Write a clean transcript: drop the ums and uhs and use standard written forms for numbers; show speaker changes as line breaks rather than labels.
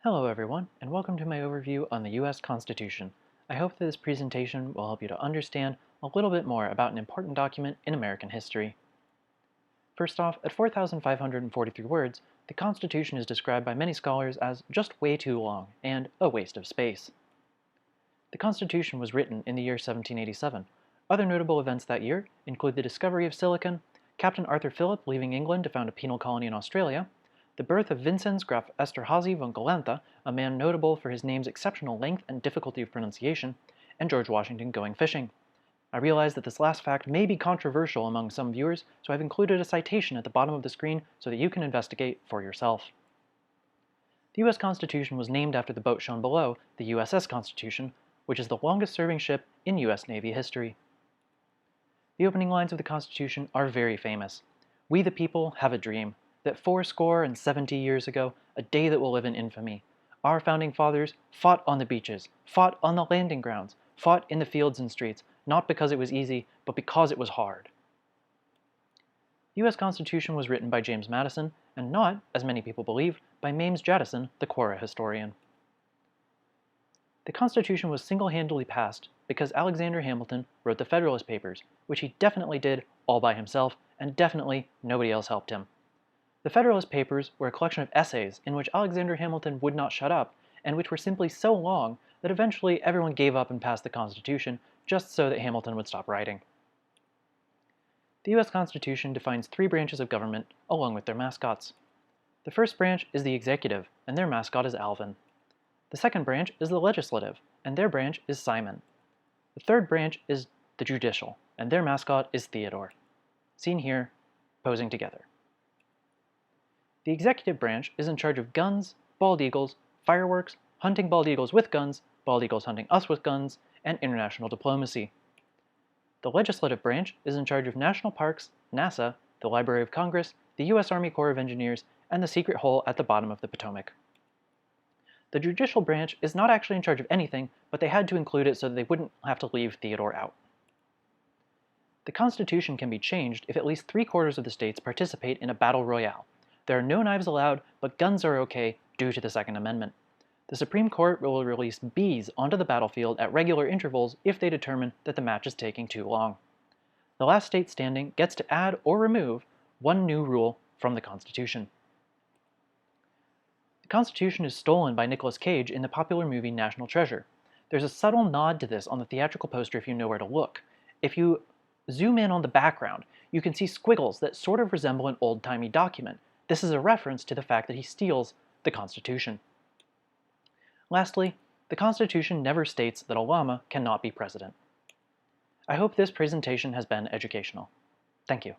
Hello everyone, and welcome to my overview on the US Constitution. I hope that this presentation will help you to understand a little bit more about an important document in American history. First off, at 4,543 words, the Constitution is described by many scholars as just way too long and a waste of space. The Constitution was written in the year 1787. Other notable events that year include the discovery of silicon, Captain Arthur Phillip leaving England to found a penal colony in Australia, the birth of Vinzenz Graf Esterhazy von Galantha, a man notable for his name's exceptional length and difficulty of pronunciation, and George Washington going fishing. I realize that this last fact may be controversial among some viewers, so I've included a citation at the bottom of the screen so that you can investigate for yourself. The US Constitution was named after the boat shown below, the USS Constitution, which is the longest-serving ship in US Navy history. The opening lines of the Constitution are very famous. "We the people have a dream, that 70 years ago, a day that will live in infamy. Our founding fathers fought on the beaches, fought on the landing grounds, fought in the fields and streets, not because it was easy, but because it was hard." The US Constitution was written by James Madison, and not, as many people believe, by Mames Jaddison, the Quora historian. The Constitution was single-handedly passed because Alexander Hamilton wrote the Federalist Papers, which he definitely did all by himself, and definitely nobody else helped him. The Federalist Papers were a collection of essays in which Alexander Hamilton would not shut up, and which were simply so long that eventually everyone gave up and passed the Constitution just so that Hamilton would stop writing. The US Constitution defines 3 branches of government along with their mascots. The first branch is the executive, and their mascot is Alvin. The second branch is the legislative, and their branch is Simon. The third branch is the judicial, and their mascot is Theodore. Seen here, posing together. The executive branch is in charge of guns, bald eagles, fireworks, hunting bald eagles with guns, bald eagles hunting us with guns, and international diplomacy. The legislative branch is in charge of national parks, NASA, the Library of Congress, the US Army Corps of Engineers, and the secret hole at the bottom of the Potomac. The judicial branch is not actually in charge of anything, but they had to include it so that they wouldn't have to leave Theodore out. The Constitution can be changed if at least 3/4 of the states participate in a battle royale. There are no knives allowed, but guns are okay due to the Second Amendment. The Supreme Court will release bees onto the battlefield at regular intervals if they determine that the match is taking too long. The last state standing gets to add or remove one new rule from the Constitution. The Constitution is stolen by Nicolas Cage in the popular movie National Treasure. There's a subtle nod to this on the theatrical poster if you know where to look. If you zoom in on the background, you can see squiggles that sort of resemble an old-timey document. This is a reference to the fact that he steals the Constitution. Lastly, the Constitution never states that a llama cannot be president. I hope this presentation has been educational. Thank you.